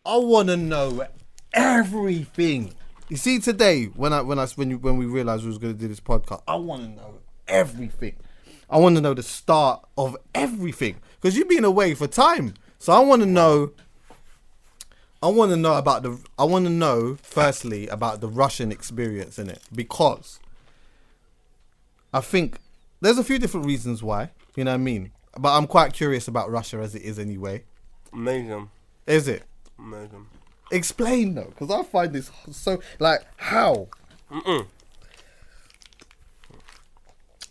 I want to know everything. You see, today when we realized we was going to do this podcast, I want to know everything. I want to know the start of everything because you've been away for time, so I want to know. I want to know firstly about the Russian experience in it, because I think there's a few different reasons why, you know what I mean? But I'm quite curious about Russia as it is anyway. Amazing. Is it? Amazing. Explain though, because I find this so, like, how?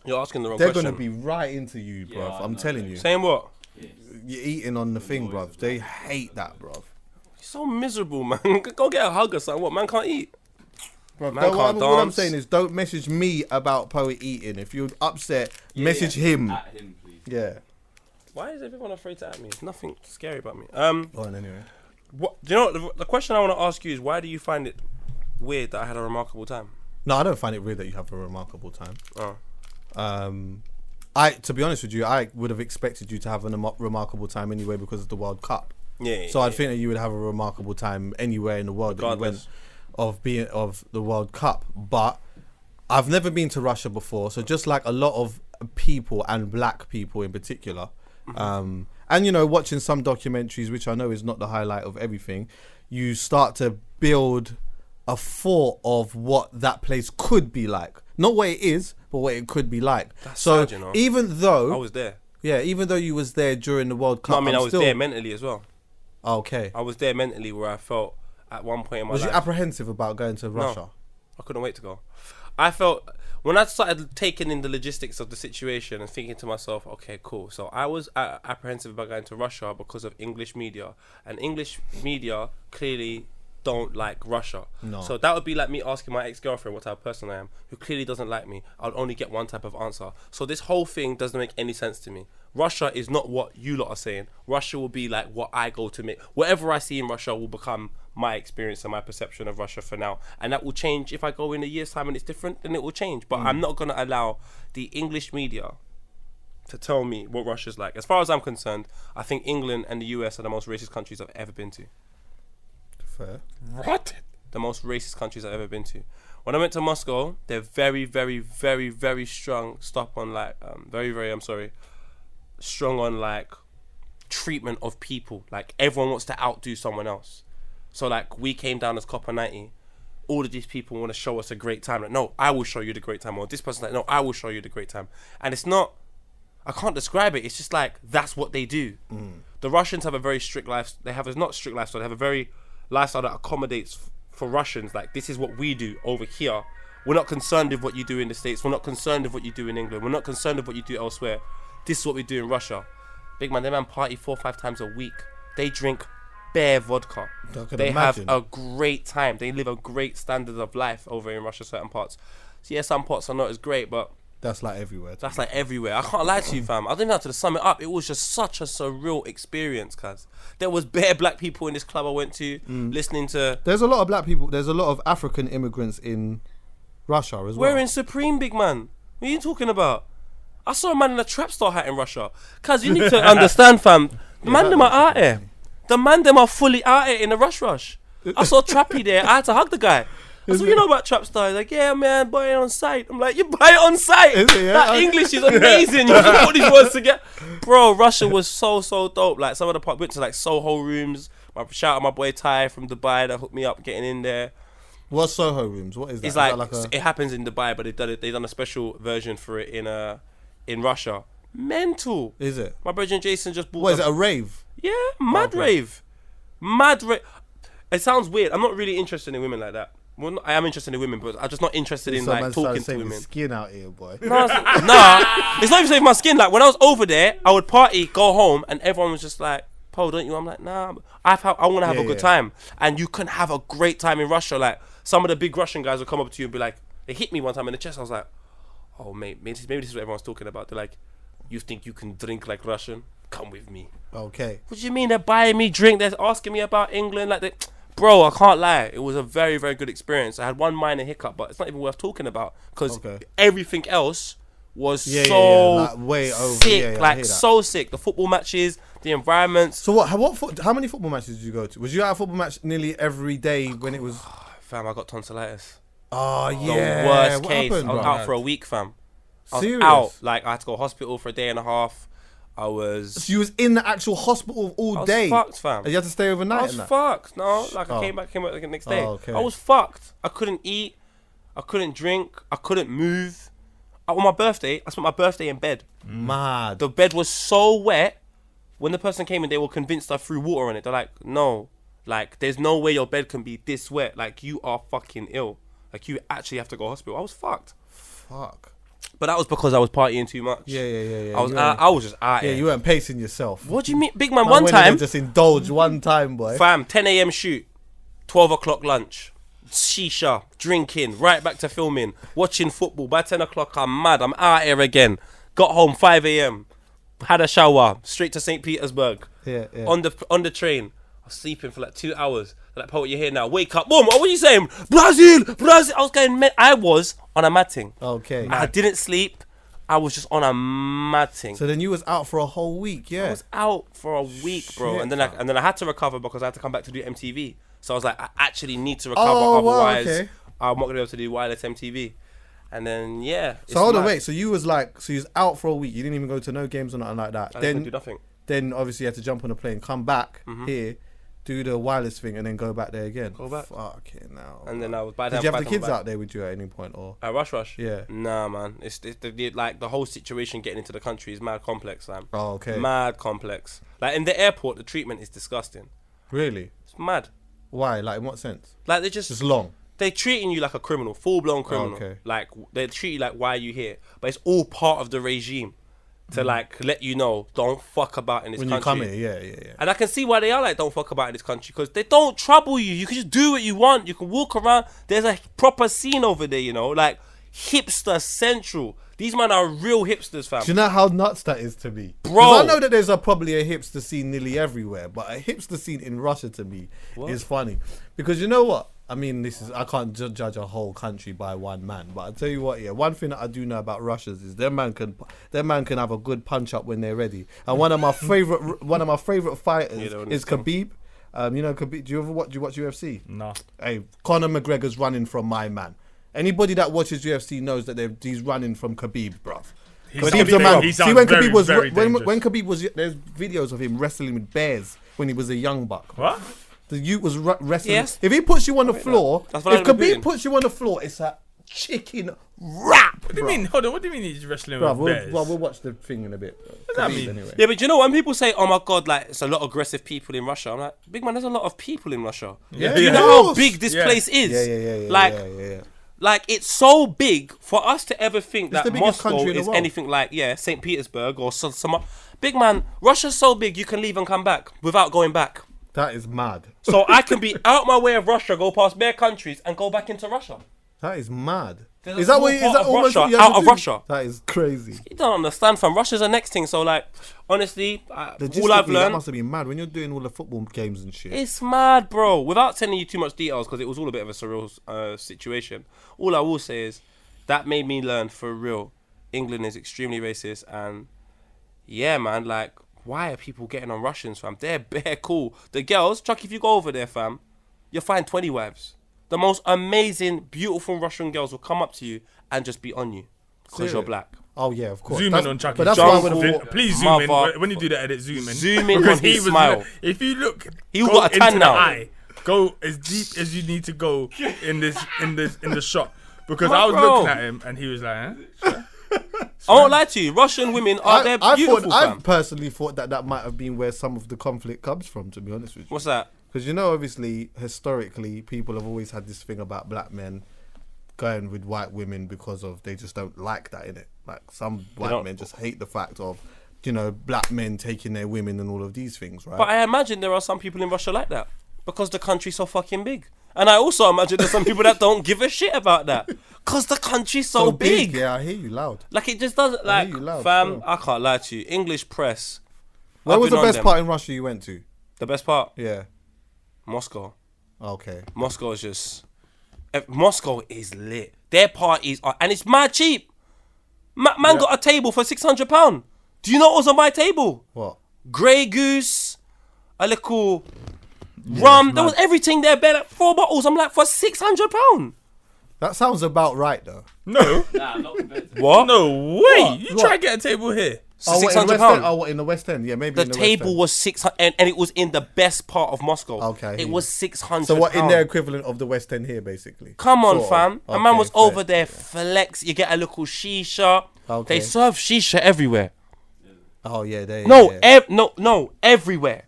You're asking the wrong They're question. going to be right into you, bruv. Yeah, I'm telling you. Saying what? You're eating on the thing, bruv. They hate that, bruv. You're so miserable, man. Go get a hug or something. What, man can't eat? Bruv, Man can't what I'm dance. saying is, don't message me about Poet eating. If you're upset, message him. At him, please. Yeah. Why is everyone afraid to at me? There's nothing scary about me. Go on, anyway. What, do you know what, the question I want to ask you is, why do you find it weird that I had a remarkable time? No, I don't find it weird that you have a remarkable time. Oh. To be honest with you, I would have expected you to have a remarkable time anyway because of the World Cup. Yeah. So I'd think that you would have a remarkable time anywhere in the world that you went of the World Cup. But I've never been to Russia before, so just like a lot of people and black people in particular, and you know, watching some documentaries, which I know is not the highlight of everything, you start to build a thought of what that place could be like. Not what it is, but what it could be like. That's so sad, you know. even though I was there. Yeah, even though you was there during the World Cup. No, I mean, I was there mentally as well. Okay. I was there mentally where I felt at one point in my life. Was you apprehensive about going to Russia? No, I couldn't wait to go. I felt, when I started taking in the logistics of the situation and thinking to myself, okay, cool. So I was apprehensive about going to Russia because of English media. And English media clearly don't like Russia. No. So that would be like me asking my ex-girlfriend what type of person I am, who clearly doesn't like me. I'll only get one type of answer. So this whole thing doesn't make any sense to me. Russia is not what you lot are saying. Russia will be like what I go to make. Whatever I see in Russia will become my experience and my perception of Russia for now. And that will change if I go in a year's time and it's different, then it will change. But I'm not going to allow the English media to tell me what Russia's like. As far as I'm concerned, I think England and the US are the most racist countries I've ever been to. Fair. What? The most racist countries I've ever been to. When I went to Moscow, they're very, very, very, very strong. Stop on like, strong on like treatment of people. Like everyone wants to outdo someone else. So like we came down as Copper 90. All of these people want to show us a great time. Like, no, I will show you the great time. Or this person's like, no, I will show you the great time. And it's not, I can't describe it. It's just like, that's what they do. The Russians have a very strict life. They have a not strict lifestyle. They have a very lifestyle that accommodates for Russians. Like, this is what we do over here. We're not concerned with what you do in the States. We're not concerned with what you do in England. We're not concerned with what you do elsewhere. This is what we do in Russia. Big man, they man party 4 or 5 times a week. They drink bare vodka. They have a great time. They live a great standard of life over in Russia, certain parts. So yeah, some parts are not as great, but that's like everywhere. That's like everywhere. I can't lie to you, fam. I didn't have to sum it up. It was just such a surreal experience, cuz there was bare black people in this club I went to, listening to. There's a lot of black people. There's a lot of African immigrants in Russia as well. Wearing Supreme, big man. What are you talking about? I saw a man in a trap star hat in Russia. Cuz you need to understand, fam. The man them are out here. The man them are fully out here in the rush. I saw Trappy there. I had to hug the guy. I said, what you know about trap stars? Like, yeah, man, buy it on site. I'm like, you buy it on site? Is it, yeah? That English is amazing. You just put these words together. Bro, Russia was so dope. Like, some of the went to like Soho rooms. Shout out my boy Ty from Dubai that hooked me up getting in there. What's Soho rooms? What is that? It's like it happens in Dubai, but they've done a special version for it in Russia. Mental. Is it? My brother Jason just bought. What is it? A rave? Yeah, mad rave. It sounds weird. I'm not really interested in women like that. Well, I am interested in women, but I'm just not interested in like talking to women. Skin out here, boy. Nah, it's not even saving my skin. Like when I was over there, I would party, go home, and everyone was just like, "Po, don't you?" I'm like, "Nah, I want to have a good time." And you can have a great time in Russia. Like some of the big Russian guys will come up to you and be like, they hit me one time in the chest. I was like, "Oh, mate, maybe this is what everyone's talking about." They're like, "You think you can drink like Russian? Come with me." Okay. What do you mean they're buying me drink? They're asking me about England. Like bro, I can't lie. It was a very, very good experience. I had one minor hiccup, but it's not even worth talking about because everything else was like way over. Sick, like so sick. The football matches, the environments. So how many football matches did you go to? Was you at a football match nearly every day when it was? Fam, I got tonsillitis. Oh The yeah. worst What case. happened, I was bro? out for a week, fam. I was Serious? out. Like, I had to go to hospital for a day and a half. I was So you was in the actual hospital all day. fucked, fam. And you had to stay overnight. I was in that? fucked. No, like I came back the next day. Oh, okay. I was fucked. I couldn't eat. I couldn't drink. I couldn't move. On my birthday, I spent my birthday in bed. Mad. The bed was so wet. When the person came in, they were convinced I threw water on it. They're like, no, like there's no way your bed can be this wet. Like you are fucking ill. Like you actually have to go to hospital. I was fucked. Fuck. But that was because I was partying too much. Yeah. I was just out Yeah, here. you weren't pacing yourself. What do you mean, big man? Man One went in there, time, just indulge one time, boy. fam, 10 a.m. shoot, 12 o'clock lunch, shisha, drinking, right back to filming, watching football. By 10 o'clock, I'm mad. I'm out here again. Got home 5 a.m. Had a shower, straight to St. Petersburg. Yeah. On the train, I was sleeping for like 2 hours. Like, Poet, you're here now. Wake up. Boom. What are you saying? Brazil. I was going. I was on a matting. Okay. I didn't sleep. I was just on a matting. So then you was out for a whole week, yeah. I was out for a week, bro, Shit, and then I had to recover because I had to come back to do MTV. So I was like, I actually need to recover, Oh, wow, otherwise okay. I'm not gonna be able to do wireless MTV. And then So hold on, wait. So you was out for a week. You didn't even go to no games or nothing like that. I didn't do nothing. Then obviously you had to jump on a plane, come back here, do the wireless thing, and then go back there again. Go back. Fucking now. And then I was by Did then. you have the kids out there with you at any point, or? At Rush? Yeah. Nah, man. It's like the whole situation getting into the country is mad complex, man. Oh, okay. Mad complex. Like in the airport, the treatment is disgusting. Really? It's mad. Why? Like in what sense? Like they just long. They're treating you like a criminal, full-blown criminal. okay. Like, they treat you like, why are you here? But it's all part of the regime to, like, let you know, don't fuck about in this When country. you come here, yeah. And I can see why they are like, don't fuck about in this country, because they don't trouble you. You can just do what you want. You can walk around. There's a proper scene over there, you know? Like, hipster central. These men are real hipsters, fam. Do you know how nuts that is to me? Bro. 'Cause I know that there's probably a hipster scene nearly everywhere, but a hipster scene in Russia to me is funny. Because you know what? I mean, I can't judge a whole country by one man, but I tell you what, yeah, one thing that I do know about Russians is their man can have a good punch up when they're ready. And one of my favorite fighters is Khabib. You know Khabib. Do you watch UFC? No. Hey, Conor McGregor's running from my man. Anybody that watches UFC knows that he's running from Khabib, bruv. Khabib's a man. See, when Khabib was when Khabib was, there's videos of him wrestling with bears when he was a young buck. What? The youth was wrestling. Yes. If he puts you on the floor, That's what if I've been Khabib doing. puts you on the floor, it's a chicken wrap. What do you mean? Hold on. What do you mean he's wrestling Bruv, with bears? we'll watch the thing in a bit. does that Khabib mean? Anyway. Yeah, but you know when people say, "Oh my God," like it's a lot of aggressive people in Russia. I'm like, big man, there's a lot of people in Russia. Yeah, Do you of know how course. big this place is? Yeah. Like, yeah. like it's so big for us to ever think It's the that biggest Moscow country in the is world. anything like St. Petersburg or some big man. Russia's so big you can leave and come back without going back. That is mad. So I can be out my way of Russia, go past bare countries, and go back into Russia. That is mad. There's Is a that small what? Is part that of almost Russia what you have out to of do? Russia. That is crazy. You don't understand, fam. Russia's the next thing. So like, honestly, all I've Logistically, that learned. must have been mad when you're doing all the football games and shit. It's mad, bro. Without telling you too much details, because it was all a bit of a surreal situation. All I will say is that made me learn for real. England is extremely racist, and yeah, man, like, why are people getting on Russians, fam? They're bare cool. The girls, Chuck, if you go over there, fam, you'll find 20 wives. The most amazing, beautiful Russian girls will come up to you and just be on you because you're black. Oh yeah, of course. Zoom in on Chucky. But that's why I would Jungle- have. Please zoom in. Mother- When you do the edit, zoom in. Zoom in Because on his he was smile. If you look, He go got a tan into the now. eye. Go as deep as you need to go in the shot. Because My I was bro. looking at him and he was like, eh? I won't lie to you. Russian women are they're beautiful, I fam. personally thought that might have been where some of the conflict comes from. To be honest with you. What's that? Because you know, obviously, historically, people have always had this thing about black men going with white women because of they just don't like that in it. Like some white don't- men just hate the fact of, you know, black men taking their women and all of these things, right? But I imagine there are some people in Russia like that because the country's so fucking big. And I also imagine there's some people that don't give a shit about that because the country's so big. Yeah, I hear you loud. Like it just doesn't I like, hear you loud, fam. sure. I can't lie to you. English press. Where I've was been the on best them. part in Russia you went to? The best part, Yeah. Moscow. Okay. Moscow is just. Moscow is lit. Their parties are, and it's mad cheap. Man got a table for £600. Do you know what was on my table? What? Grey Goose, a little rum. There was everything there, bare like 4 bottles. I'm like, for £600. That sounds about right though. No. Nah, not compared to What? No way. What? You What? try to get a table here. Oh, what, in the £600. West End? Oh, what, in the West End? Yeah, maybe The in the table West was 600, and it was in the best part of Moscow. Okay, It yeah. was 600. End. So what, in their equivalent of the West End here, basically? Come on, Sort of. fam. A man Okay, was fair. over there, flex. You get a little shisha. Okay. They serve shisha everywhere. Oh yeah, they. No, yeah. no, everywhere.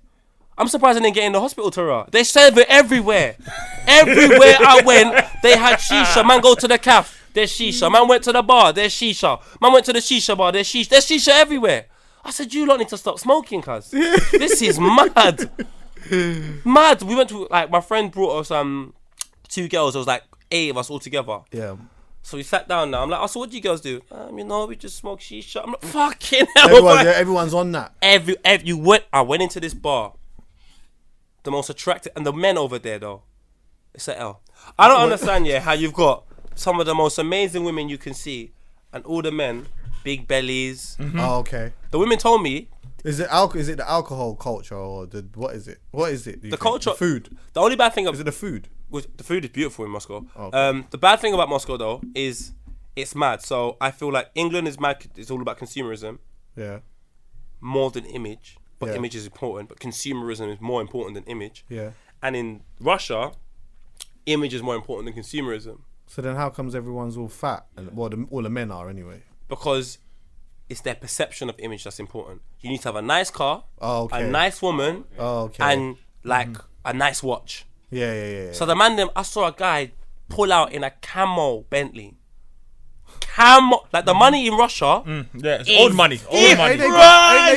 I'm surprised I didn't get in the hospital, Tara. They serve it everywhere. Everywhere I went, they had shisha. Man, go to the cafe, there's shisha. Man went to the bar, there's shisha. Man went to the shisha bar, there's shisha. There's shisha everywhere. I said, you lot need to stop smoking, cuz. This is mad. Mad. We went to, like, my friend brought us 2 girls. There was like 8 of us all together. Yeah. So we sat down now. I'm like, oh, so what do you girls do? You know, we just smoke shisha. I'm like, fucking hell. Everyone's on that. I went into this bar. The most attractive, and the men over there though, it's a L. I don't understand, how you've got some of the most amazing women you can see, and all the men, big bellies. Oh, okay. The women told me Is it the alcohol culture or what is it? What is it? the culture, The food. The only bad thing Is it the food? the food is beautiful in Moscow. Okay. The bad thing about Moscow though is it's mad. So I feel like England is mad. It's all about consumerism Yeah. more than image. But Yeah. image is important, but consumerism is more important than image. Yeah. And in Russia, image is more important than consumerism So then, how comes everyone's all fat? And well, all the men are anyway. because it's their perception of image that's important. You need to have a nice car, Oh, okay. a nice woman, Oh, okay. and like a nice watch. Yeah. So the man, I saw a guy pull out in a camo Bentley. Camo, like the money in Russia, Yeah, it's If- old money. Old if- money. Ain't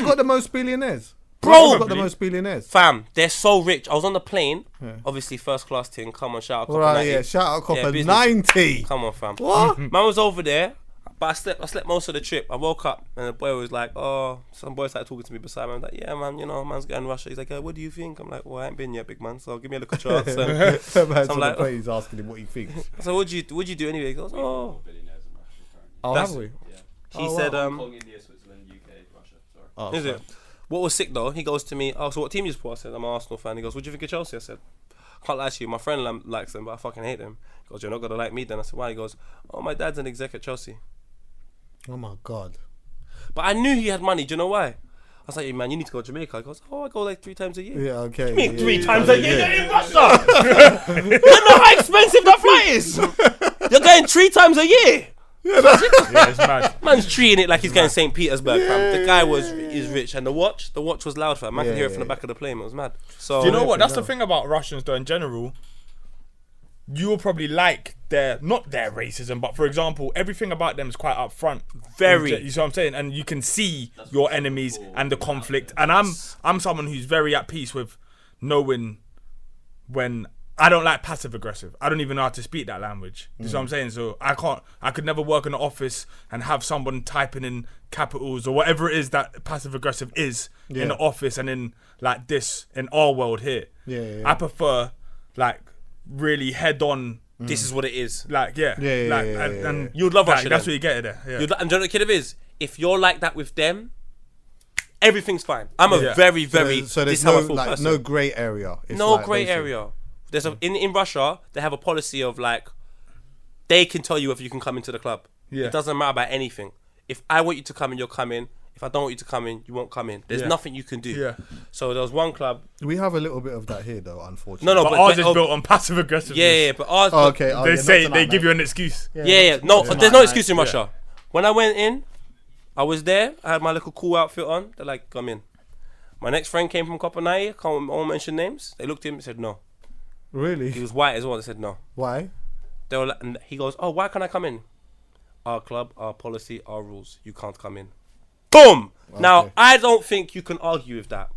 they got the most billionaires? Bro. They've got the most billionaires. fam, they're so rich. I was on the plane, obviously first class thing. Come on, shout out. All Copper right, 90. yeah. Shout out Copper business. 90. Come on, fam. What? Man was over there, but I slept most of the trip. I woke up and the boy was like, oh, some boy started talking to me beside me. I'm like, yeah, man, you know, man's going to Russia. He's like, what do you think? I'm like, well, I ain't been yet, big man, so give me a little chance. And So man's I'm on like, the plane, he's asking him what he thinks. so what'd you do anyway? He goes, oh. billionaires in Russia currently. Oh, That's- have we? Yeah. He Oh, said, Hong Kong, India, Switzerland, UK, Russia. Sorry. Oh, is sorry. it? What was sick though? He goes to me, oh, so what team you support? I said, I'm an Arsenal fan. He goes, what do you think of Chelsea? I said, can't lie to you, my friend likes them, but I fucking hate them. He goes, you're not gonna like me then. I said, why? He goes, oh, my dad's an exec at Chelsea. Oh my God. But I knew he had money. Do you know why? I was like, hey, man, you need to go to Jamaica. He goes, oh, I go like 3 times a year. Yeah, okay. Me yeah, 3 yeah, times yeah, a year yeah. in Russia. You know how expensive that flight is. You're going 3 times a year. Yeah, it's mad. Man's treating it like he's going St. Petersburg, fam. The guy is rich, and the watch was loud, fam. I could hear it from the back of the plane. It was mad. So Do you know what? That's the thing about Russians, though, in general. You will probably like not their racism, but for example, everything about them is quite upfront. Very. You see what I'm saying? And you can see your enemies and the conflict. And I'm someone who's very at peace with knowing when I don't like passive aggressive. I don't even know how to speak that language. You see what I'm saying? So I could never work in an office and have someone typing in capitals or whatever it is that passive aggressive is in the office and in like this in our world here. Yeah. I prefer like really head on. this is what it is. Like and You'd love like, Russia That's then. where you get it there. Yeah. And do you know what the kid is? If you're like that with them, everything's fine. I'm a Yeah. very, very. So this there's is how no I feel person. no grey area. It's No like grey basically- area. There's in Russia they have a policy of like they can tell you if you can come into the club. Yeah. It doesn't matter about anything. If I want you to come in, you're coming. If I don't want you to come in, you won't come in. There's Yeah. nothing you can do. Yeah. So there was one club. We have a little bit of that here, though. Unfortunately. No, But ours is built on passive aggressiveness. Yeah, but ours. Oh, okay. Oh, They yeah, say not tonight, they give mate. you an excuse. Yeah. No, there's no excuse in Yeah. Russia. When I went in, I was there. I had my little cool outfit on. They're like, come in. My next friend came from Copenhagen. I won't mention names. They looked at him and said no. He Really? was white as well. They said no. Why? They were like, and he goes, oh, why can't I come in? Our club, our policy, our rules. You can't come in. Boom! Now, Okay. I don't think you can argue with that.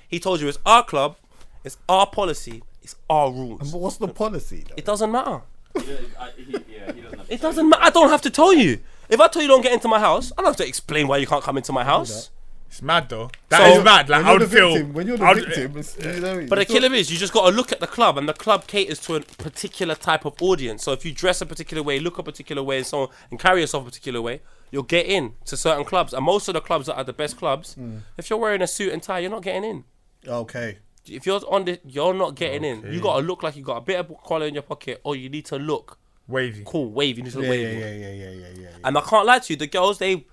He told you it's our club, it's our policy, it's our rules. But what's the policy, though? It doesn't matter. He doesn't have to It doesn't matter. I don't have to tell you. If I tell you don't get into my house, I don't have to explain why you can't come into my house. It's mad though. That is mad. Like I would feel. When you're the I'd- victim, it's, you know, But the killer is, you just got to look at the club, and the club caters to a particular type of audience. So if you dress a particular way, look a particular way, and so on, and carry yourself a particular way, you'll get in to certain clubs. And most of the clubs that are the best clubs, if you're wearing a suit and tie, you're not getting in. Okay. If you're on the, you're not getting in. You got to look like you got a bit of collar in your pocket, or you need to look Wavy. cool, wavy. You need to look Yeah, wavy. yeah. And I can't lie to you, the girls, they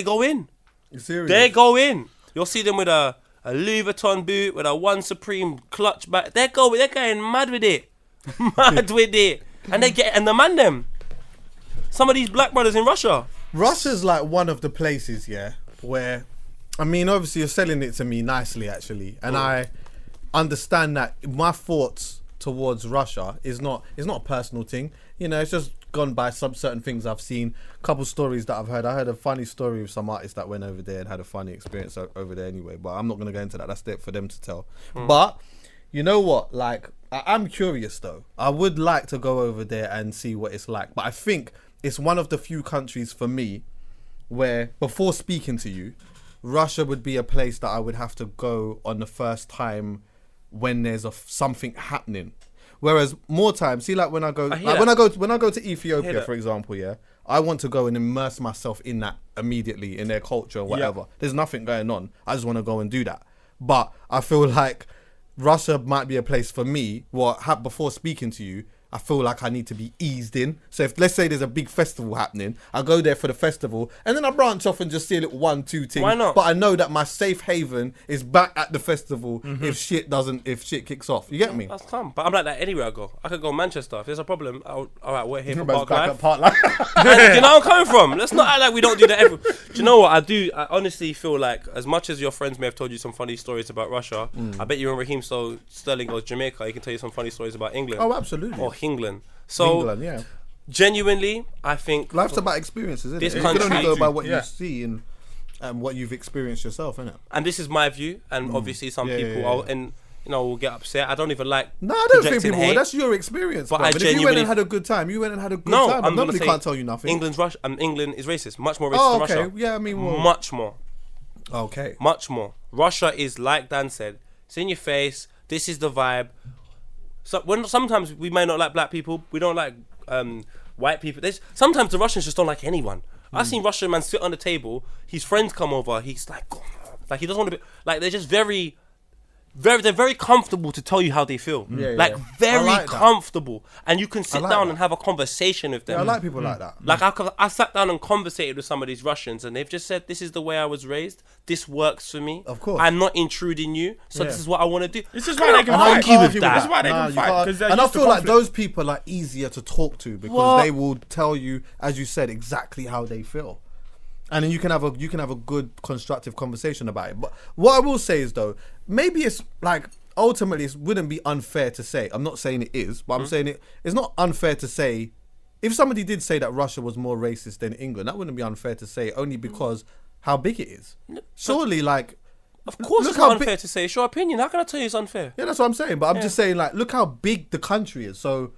go in. You serious? They go in. You'll see them with a Louis Vuitton boot, with a One Supreme clutch bag. They're going mad with it. Mad with it. And the man them. Some of these black brothers in Russia. Russia's like one of the places, yeah, where, I mean, obviously you're selling it to me nicely, actually, and I understand that my thoughts towards Russia is not a personal thing. You know, it's just gone by some certain things I've seen, couple stories that I've heard. I heard a funny story of some artist that went over there and had a funny experience over there anyway, but I'm not going to go into that. That's it for them to tell. But you know what? Like, I'm curious though. I would like to go over there and see what it's like. But I think it's one of the few countries for me where, before speaking to you, Russia would be a place that I would have to go on the first time when there's something happening. Whereas more times, see, like when I go, when I go to Ethiopia, for example, yeah, I want to go and immerse myself in that immediately, in their culture or whatever. There's nothing going on. I just want to go and do that. But I feel like Russia might be a place for me. Before speaking to you, I feel like I need to be eased in. So if, let's say there's a big festival happening, I go there for the festival and then I branch off and just see a little 1-2 things. Why not? But I know that my safe haven is back at the festival if shit kicks off. You get me? That's calm. But I'm like that anywhere I go. I could go Manchester. If there's a problem, all right, we're here for Everybody's Park back Life. at Park Life. And you know where I'm coming from. Let's not act like we don't do that. Do you know what I do? I honestly feel like, as much as your friends may have told you some funny stories about Russia, I bet you when Raheem Sterling goes Jamaica, he can tell you some funny stories about England. Oh, absolutely. Or England. So England, yeah. genuinely, I think Life's about experiences, isn't This it? You can only country- go by what Yeah. you see and what you've experienced yourself, innit? and this is my view, and obviously some Yeah, people yeah, yeah. will get upset. I don't even like. No, I don't think projecting people will. hate. That's your experience. But But I if you went genuinely- and had a good time, you went and had a good No, time. I'm Nobody gonna say can't tell you nothing. England is racist. Much more racist Oh, than okay. Russia. Yeah, I mean, well, Much more. okay. Much more. Russia is, like Dan said, it's in your face. This is the vibe. So sometimes we may not like black people. We don't like white people. Sometimes the Russians just don't like anyone. I've seen Russian man sit on the table. His friends come over. He's like he doesn't want to be like. They're just very they're very comfortable to tell you how they feel. Yeah, like yeah. very I like that. comfortable, and you can sit like down that. and have a conversation with them. Yeah, I like people like that. Like I sat down and conversated with some of these Russians, and they've just said, "This is the way I was raised. This works for me. Of course. I'm not intruding you, so Yeah. this is what I want to do." This is I why they can't can argue fight. with Argue that. That's why they Nah, can you fight. can't. Because they're And I used to feel like conflict. those people are like easier to talk to because What? they will tell you, as you said, exactly how they feel. And then you can have a good constructive conversation about it. But what I will say is though, maybe it's like ultimately it wouldn't be unfair to say. I'm not saying it is, but I'm saying it's not unfair to say. If somebody did say that Russia was more racist than England, that wouldn't be unfair to say only because how big it is. Surely, like, Of course, look it's not how big- unfair to say. It's your opinion. How can I tell you it's unfair? yeah, that's what I'm saying. But I'm just saying, like, look how big the country is. So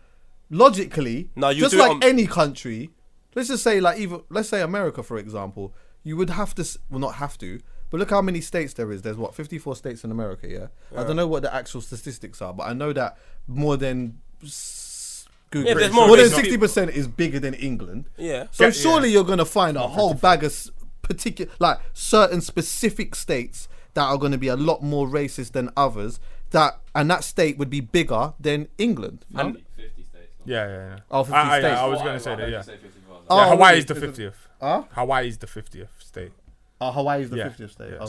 logically, No, you just do it like on- any country, let's just say, like, let's say America, for example, you would have to, well, not have to, but look how many states there is. There's 54 states in America, yeah? I don't know what the actual statistics are, but I know that more than Google, Yeah, there's more more than racist 60% is bigger than England. Yeah. So Yeah, surely you're gonna find a whole bag of particular, like certain specific states that are going to be a lot more racist than others. And that state would be bigger than England. You know? 50 states. Yeah. Oh, 50 I states. was going to say that, yeah. Oh, Yeah, Hawaii is the really? 50th. Huh? Hawaii is the 50th state. Hawaii is the Yeah. 50th state. Yeah. Okay.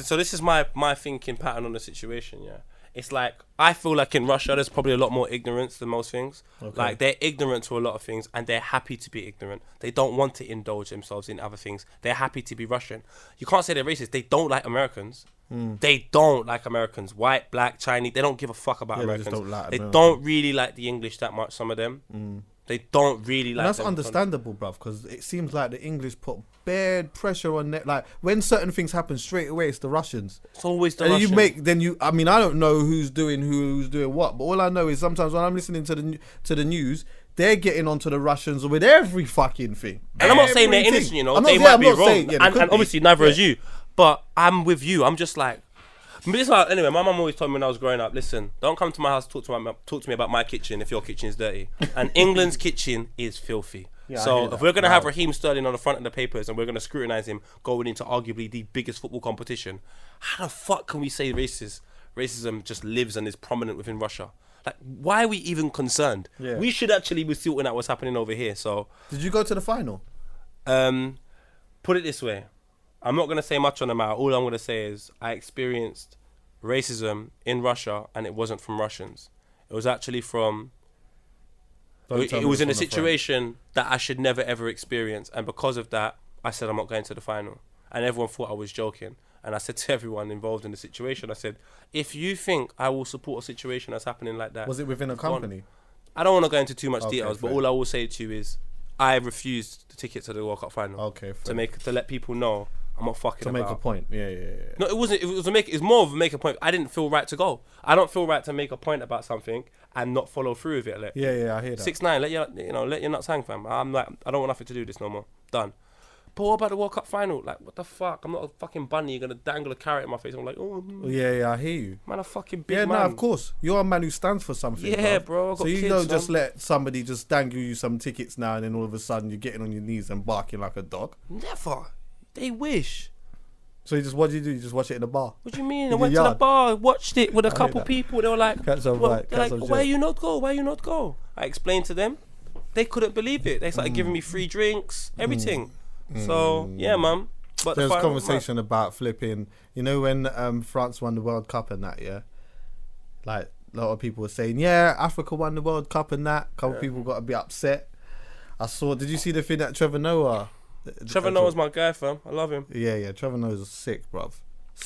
So this is my thinking pattern on the situation. Yeah, it's like I feel like in Russia there's probably a lot more ignorance than most things. Like they're ignorant to a lot of things, and they're happy to be ignorant. They don't want to indulge themselves in other things. They're happy to be Russian. You can't say they're racist. They don't like Americans. They don't like Americans. White, black, Chinese. They don't give a fuck about Yeah, they just Americans. don't like They Americans. don't really like the English that much. Some of them. They don't really like. And that's them. understandable, bruv, because it seems like the English put bad pressure on that. Like when certain things happen, straight away it's the Russians. It's always the And Russians. I mean, I don't know who's doing what, but all I know is sometimes when I'm listening to the news, they're getting onto the Russians with every fucking thing. And I'm not saying they're Everything. innocent, you know. I'm not- They yeah, might I'm be not wrong. saying- yeah, they and could be. obviously neither is you. But I'm with you. I'm just like, anyway, my mum always told me when I was growing up, listen, don't come to my house talk to me about my kitchen if your kitchen is dirty. And England's kitchen is filthy. Yeah, I so hear if that. we're going to have Raheem Sterling on the front of the papers and we're going to scrutinise him going into arguably the biggest football competition, how the fuck can we say racism just lives and is prominent within Russia? Like, why are we even concerned? Yeah. We should actually be sorting out what's happening over here. So, Did you go to the final? put it this way. I'm not going to say much on the matter. All I'm going to say is I experienced racism in Russia and it wasn't from Russians. It was actually from... It was in a situation that I should never ever experience, and because of that, I said I'm not going to the final. And everyone thought I was joking. And I said to everyone involved in the situation, I said, if you think I will support a situation that's happening like that... Was it within a company? I don't want to go into too much Okay, details, but fair. all I will say to you is I refused the ticket to the World Cup final. Okay, fair. To let people know I'm not fucking To about. make a point. Yeah. No, it wasn't. It's more of a make a point. I didn't feel right to go. I don't feel right to make a point about something and not follow through with it. Like, Yeah, I hear that. 6ix9ine, let your nuts hang, fam. I'm like, I don't want nothing to do with this no more. Done. But what about the World Cup final? Like, what the fuck? I'm not a fucking bunny. You're gonna dangle a carrot in my face. I'm like, oh, Yeah, I hear you. man, a fucking big Yeah, man. no, of course. You're a man who stands for something. Yeah, bruv. bro, I've got So you kids, don't just man. let somebody just dangle you some tickets now and then all of a sudden you're getting on your knees and barking like a dog. Never. They wish. So what do? You just watch it in the bar? What do you mean? In I went your to the yard? bar, watched it with a I hear couple that. people. They were like, Cats on well, right, they're cats like, on why jet. you not go? Why you not go? I explained to them. They couldn't believe it. They started giving me free drinks, everything. So yeah, man. But There's the final, conversation about flipping. You know when France won the World Cup and that, yeah? Like, a lot of people were saying, yeah, Africa won the World Cup and that. A couple people got a bit upset. Did you see the thing that Trevor Noah... Trevor Noah's my guy, fam. I love him. Yeah, Trevor Noah's sick, bruv.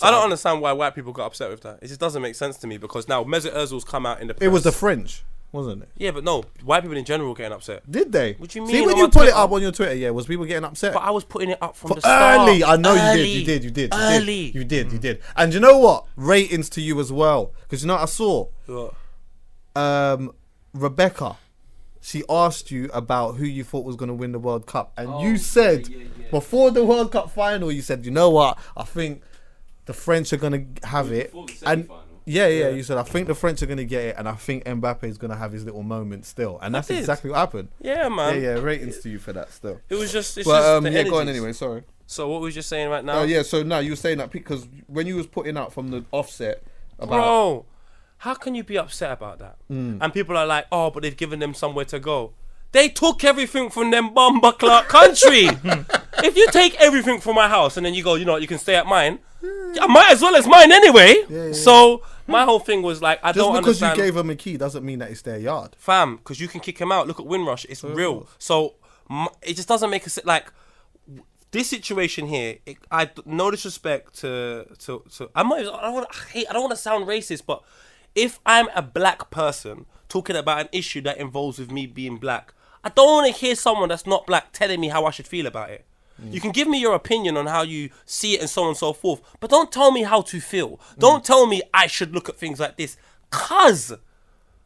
I don't understand why white people got upset with that. It just doesn't make sense to me because now Mesut Ozil's come out in the press. It was the French, wasn't it? Yeah, but no, white people in general were getting upset. Did they? What do you See, mean when on you my put it Twitter? up on your Twitter, yeah, was people getting upset? But I was putting it up from For the start. early, I know Early. you did. Early. You did. And you know what? Ratings to you as well. Because you know what I saw? What? Rebecca, she asked you about who you thought was going to win the World Cup. And you said, before the World Cup final, you said, you know what? I think the French are going to have it. Before the And semi-final. yeah, you said, I think the French are going to get it. And I think Mbappe is going to have his little moment still. And that's did. exactly what happened. Yeah, man. Yeah, ratings to you for that still. It was just, it's But just the yeah, go on energies. anyway, sorry. So what we was just saying right now? Oh yeah, so now you were saying that because when you was putting out from the offset about Bro, how can you be upset about that? Mm. And people are like, oh, but they've given them somewhere to go. They took everything from them bumba clock country. If you take everything from my house and then you go, you know what, you can stay at mine, I might as well as mine anyway. Yeah. So my whole thing was like, I just don't because understand. you gave them a key doesn't mean that it's their yard. Fam, because you can kick him out. Look at Windrush. It's real. So it just doesn't make us like this situation here. No disrespect to I don't want to sound racist, but if I'm a black person talking about an issue that involves with me being black, I don't want to hear someone that's not black telling me how I should feel about it. You can give me your opinion on how you see it and so on and so forth, but don't tell me how to feel. Don't tell me I should look at things like this. Cuz,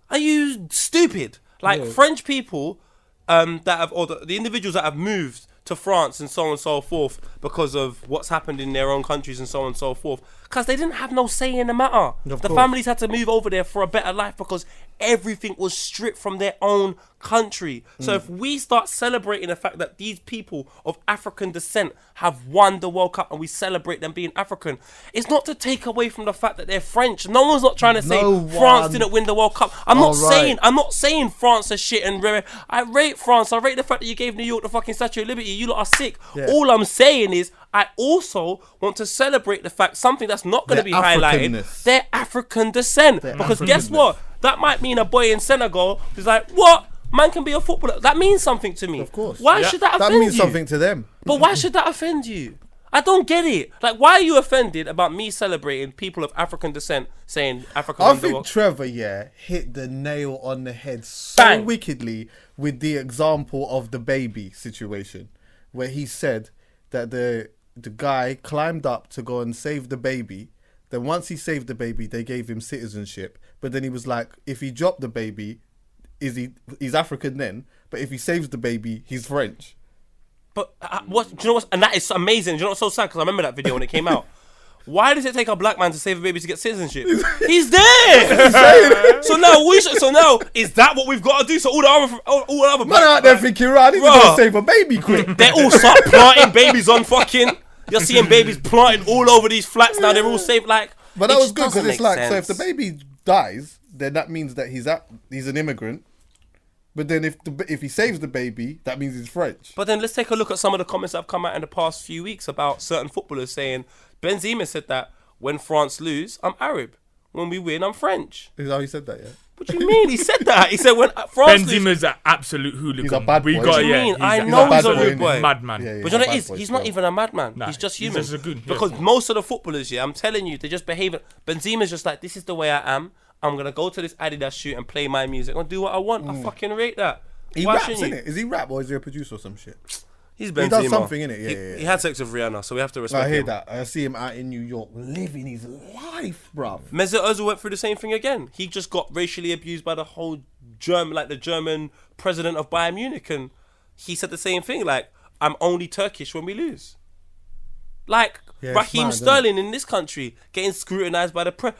are you stupid? Like French people that have, or the individuals that have moved to France and so on and so forth because of what's happened in their own countries and so on and so forth, because they didn't have no say in the matter. The course. families had to move over there for a better life because everything was stripped from their own country. So if we start celebrating the fact that these people of African descent have won the World Cup and we celebrate them being African, it's not to take away from the fact that they're French. No one's not trying to say No France one. didn't win the World Cup. I'm not saying France is shit and I rate France. I rate the fact that you gave New York the fucking Statue of Liberty. You lot are sick. Yeah. All I'm saying is I also want to celebrate the fact something that's not going to Their be highlighted, Africanness. their African descent. Because guess what? That might mean a boy in Senegal who's like, what? Man can be a footballer. That means something to me. Of course. Why should that offend That means you? something to them. But why should that offend you? I don't get it. Like, why are you offended about me celebrating people of African descent saying Africa I won the think World- Trevor, hit the nail on the head so Bang. wickedly with the example of the baby situation, where he said that the guy climbed up to go and save the baby. Then once he saved the baby, they gave him citizenship. But then he was like, if he dropped the baby, he's African then. But if he saves the baby, he's French. But what do you know? And that is amazing. Do you know what's so sad? Because I remember that video when it came out. Why does it take a black man to save a baby to get citizenship? He's there. So now is that what we've got to do? So all the other Man black out there thinking, right, I need to Bruh. go save a baby quick. they all start planting babies on fucking. You're seeing babies planting all over these flats now. They're all safe. Like, But that it was just good because doesn't it's make like, so sense. if the baby dies, then that means that he's an immigrant. But then if he saves the baby, that means he's French. But then let's take a look at some of the comments that have come out in the past few weeks about certain footballers saying, Benzema said that when France lose, I'm Arab. When we win, I'm French. Is how he said that, yeah? What do you mean? He said that. He said when France lose. Benzema's an absolute hooligan. He's a bad boy. We What got do you yeah. mean? He's I a- know he's a he's a bad rude boy, boy. innit? madman. Yeah, yeah. But you know what Bad it is? boy He's still. not even a madman. Nah, he's just he's human. just a goon, yeah. Because most of the footballers, yeah, I'm telling you, they just behave. Benzema's just like, this is the way I am. I'm going to go to this Adidas shoot and play my music. I'm going to do what I want. I fucking rate that. He Why raps, shouldn't you? innit? Is he rap or is he a producer or some shit? He's Benzema. He does something, innit? Yeah. He had sex with Rihanna, so we have to respect I hear him. that. I see him out in New York living his life, bruv. Mesut Ozil went through the same thing again. He just got racially abused by the whole the German president of Bayern Munich, and he said the same thing. Like, I'm only Turkish when we lose. Like Yeah, it's Raheem mad, Sterling in this country getting scrutinized by the press.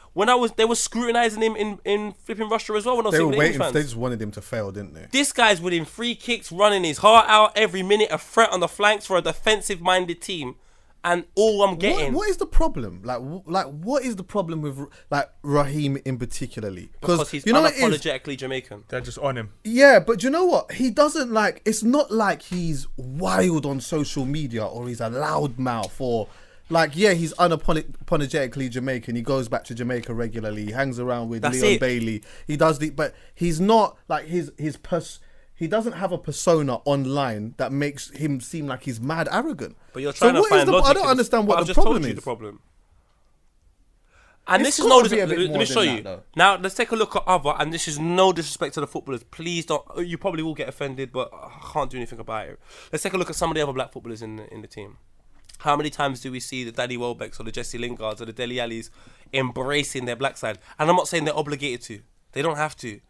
They were scrutinizing him in flipping Russia as well. When I was They seeing were the English waiting. They fans. just wanted him to fail, didn't they? This guy's winning free kicks, running his heart out every minute, a threat on the flanks for a defensive-minded team, and all I'm getting. What is the problem? Like, what is the problem with like Raheem in particularly? Because he's you know what it is? unapologetically Jamaican. They're just on him. Yeah, but you know what? He doesn't like. It's not like he's wild on social media or he's a loudmouth or. Like, yeah, he's unapologetically Jamaican. He goes back to Jamaica regularly. He hangs around with That's Leon it. Bailey. He does but he's not like he doesn't have a persona online that makes him seem like he's mad arrogant. But you're trying to what is find the, logic. I don't understand what I've the just problem told you is. the problem. And It's this is no. gotta be a bit Let more me show than you. that, though. Now let's take a look at other. And this is no disrespect to the footballers. Please don't. You probably will get offended, but I can't do anything about it. Let's take a look at some of the other black footballers in the team. How many times do we see the Danny Welbecks or the Jesse Lingards or the Dele Allis embracing their black side? And I'm not saying they're obligated to. They don't have to.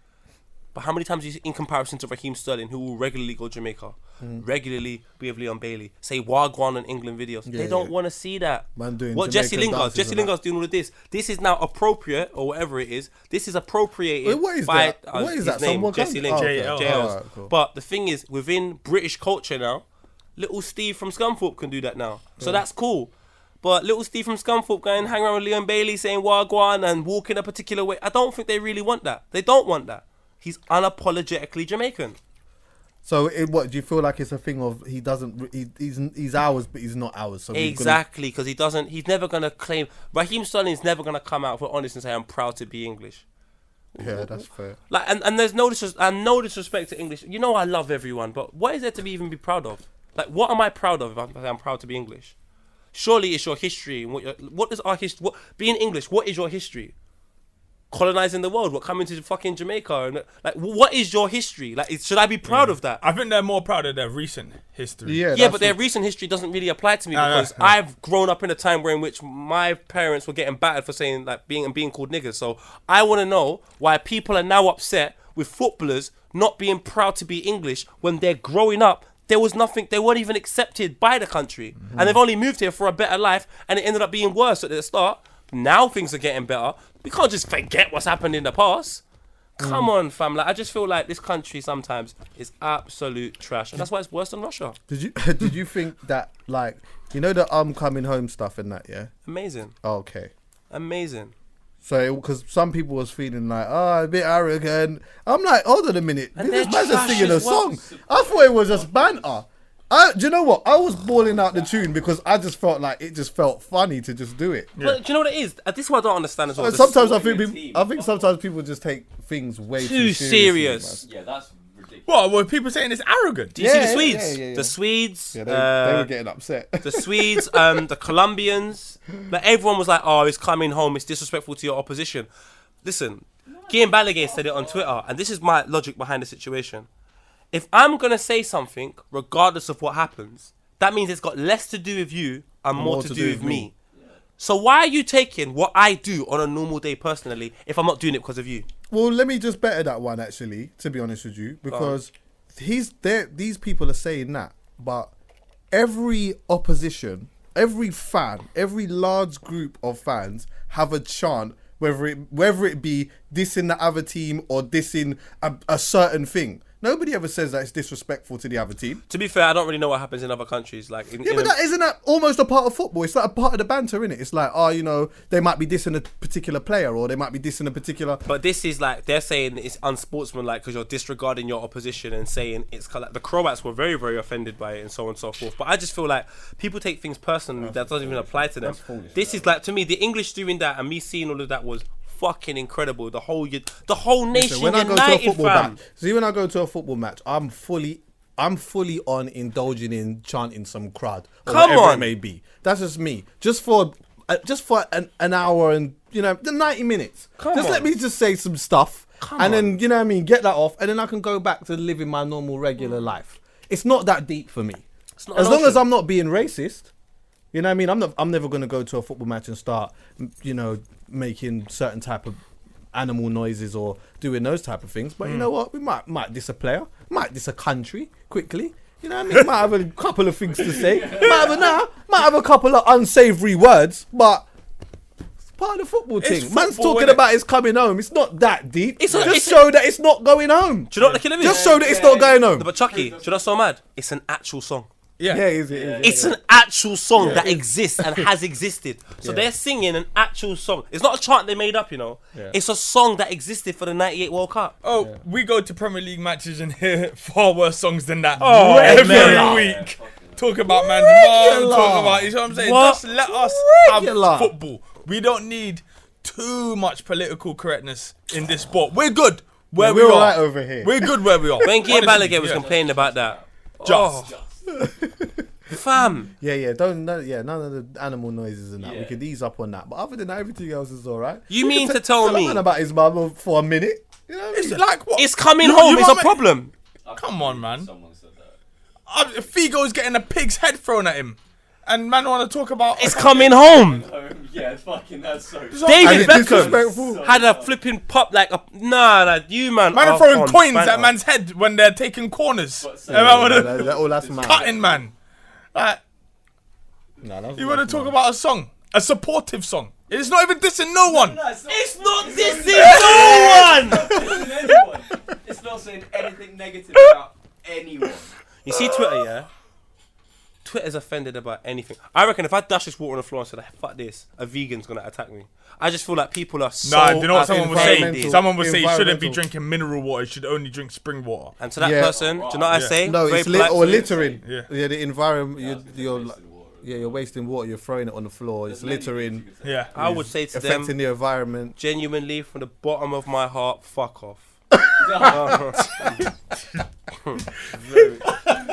But how many times do you see, in comparison to Raheem Sterling, who will regularly go to Jamaica, regularly be with Leon Bailey, say Wagwan on England videos? They don't want to see that. Man doing What Jesse Jamaican Lingard, dances and that. Lingard's doing all of this. This is now appropriate, or whatever it is. This is appropriated Wait, what is by that? What is his that? name, Someone Jesse come- Lingard. oh, okay. JLs. Alright, cool. But the thing is, within British culture now, little Steve from Scunthorpe can do that now. So that's cool. But little Steve from Scunthorpe going hang around with Leon Bailey saying Wagwan and walking a particular way, I don't think they really want that. They don't want that. He's unapologetically Jamaican. So, what do you feel like it's a thing of he doesn't? He's ours, but he's not ours. So Exactly, because he doesn't. He's never gonna claim. Raheem Sterling's never gonna come out for honest and say I'm proud to be English. Yeah, that's fair. Like, and there's no disrespect to English. You know, I love everyone, but what is there to even be proud of? Like, what am I proud of if I'm proud to be English? Surely it's your history and what is our history? Being English, what is your history? Colonizing the world, coming to fucking Jamaica, and like, what is your history? Like, should I be proud of that? I think they're more proud of their recent history. Yeah, Yeah, but their recent history doesn't really apply to me because I've grown up in a time where in which my parents were getting battered for saying like being called niggers. So I want to know why people are now upset with footballers not being proud to be English when they're growing up. There was nothing. They weren't even accepted by the country, and they've only moved here for a better life, and it ended up being worse at the start. Now things are getting better. We can't just forget what's happened in the past. Come on, fam. Like, I just feel like this country sometimes is absolute trash, and that's why it's worse than Russia. Did you think that, like, you know, the coming home stuff and that? Yeah. Amazing, Okay. amazing. So, because some people was feeling like, a bit arrogant. I'm like, hold on a minute. And This they're man's just trash singing a as well. song. I thought it was just banter. Do you know what? I was bawling out the tune because I just felt like it just felt funny to just do it. But do you know what it is? This is what I don't understand as well. But sometimes I supporting think a team. sometimes people just take things way Too too serious. seriously, Yeah, that's ridiculous. What were people saying it's arrogant? Do you see the Yeah, Swedes? yeah. The Swedes, man. Yeah, they were getting upset. the Swedes, the Colombians. Like, everyone was like, "Oh, it's coming home. It's disrespectful to your opposition." Listen, Guillaume Balaguer said it on Twitter, and this is my logic behind the situation. If I'm gonna say something, regardless of what happens, that means it's got less to do with you and more to do with me. So why are you taking what I do on a normal day personally if I'm not doing it because of you? Well, let me just better that one actually, to be honest with you, because these people are saying that, but every opposition every fan, every large group of fans have a chant, whether it be dissing the other team or dissing a certain thing. Nobody ever says that it's disrespectful to the other team. To be fair, I don't really know what happens in other countries. Like, Yeah, but isn't that almost a part of football? It's like a part of the banter, innit? It's like, they might be dissing a particular player or they might be dissing a particular... But this is like, they're saying it's unsportsmanlike because you're disregarding your opposition and saying it's like the Croats were very, very offended by it and so on and so forth. But I just feel like people take things personally that doesn't even apply to them. This is like, to me, the English doing that and me seeing all of that was fucking incredible. The whole nation When I go to a united, football fam. match, see, when I go to a football match, I'm fully on indulging in chanting some crud or Come whatever on. it may be. That's just me. Just for an hour and the 90 minutes. Let me just say some stuff then get that off, and then I can go back to living my normal regular life. It's not that deep for me. As long as I'm not being racist. You know what I mean? I'm never going to go to a football match and start, making certain type of animal noises or doing those type of things. But you know what? We might diss a player, might diss a country quickly. You know what I mean? Might have a couple of things to say. Might have a couple of unsavoury words, but it's part of the football thing. Football, Man's talking innit? about it's coming home. It's not that deep. It's show that it's not going home. Do you know what the killer is? Just show that it's not going home. But Chucky, do you know what's so mad? It's an actual song. Yeah. Is it? It's an actual song that exists and has existed. So they're singing an actual song. It's not a chant they made up, Yeah. It's a song that existed for the 98 World Cup. Oh, we go to Premier League matches and hear far worse songs than that Regular. every week. Talk about man's mom, talk about, you know what I'm saying? What? Just let us Regular. have football. We don't need too much political correctness in this sport. We're good where we we're are. all right over here. We're good where we are. When Guy Honestly, Balaguer was yeah. complaining about that. Just. Fam. None of the animal noises and that. We Yeah. could ease up on that. But other than that, everything else is all right. You mean to tell a me man about his mum for a minute? You know what I It's mean? like what? it's coming You- home you is a want me- problem? Come on, man. Someone said that. Figo's getting a pig's head thrown at him. And man want to talk about... It's coming home. Yeah, fucking that's so. And David it's Beckham disrespectful. had a flipping pop like a... Nah, you man. Man are are throwing on coins banter. at man's head when they're taking corners. But And man wanna- That's mad. cutting, man. Like, Nah, that's you want to mad. talk about a song? A supportive song. It's not even dissing no one. No, it's not. It's not dissing no one. It's not anyone. It's not saying anything negative about anyone. You see Twitter, yeah? Twitter's offended about anything. I reckon if I dash this water on the floor and said, fuck this, a vegan's going to attack me. I just feel like people are so... Nah, do you know what someone would say? environmental- Someone would say you shouldn't be environmental. drinking mineral water. You should only drink spring water. And to that Yeah. person, do you know what I Yeah. say? No, Very it's polite or to- littering. Yeah. The environment. You're Wasting water. you're wasting water. You're throwing it on the floor. It's There's many littering, things you could say. Yeah. I would say to them, affecting the environment. genuinely, from the bottom of my heart, fuck off.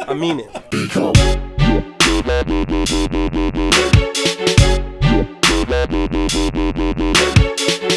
I mean it.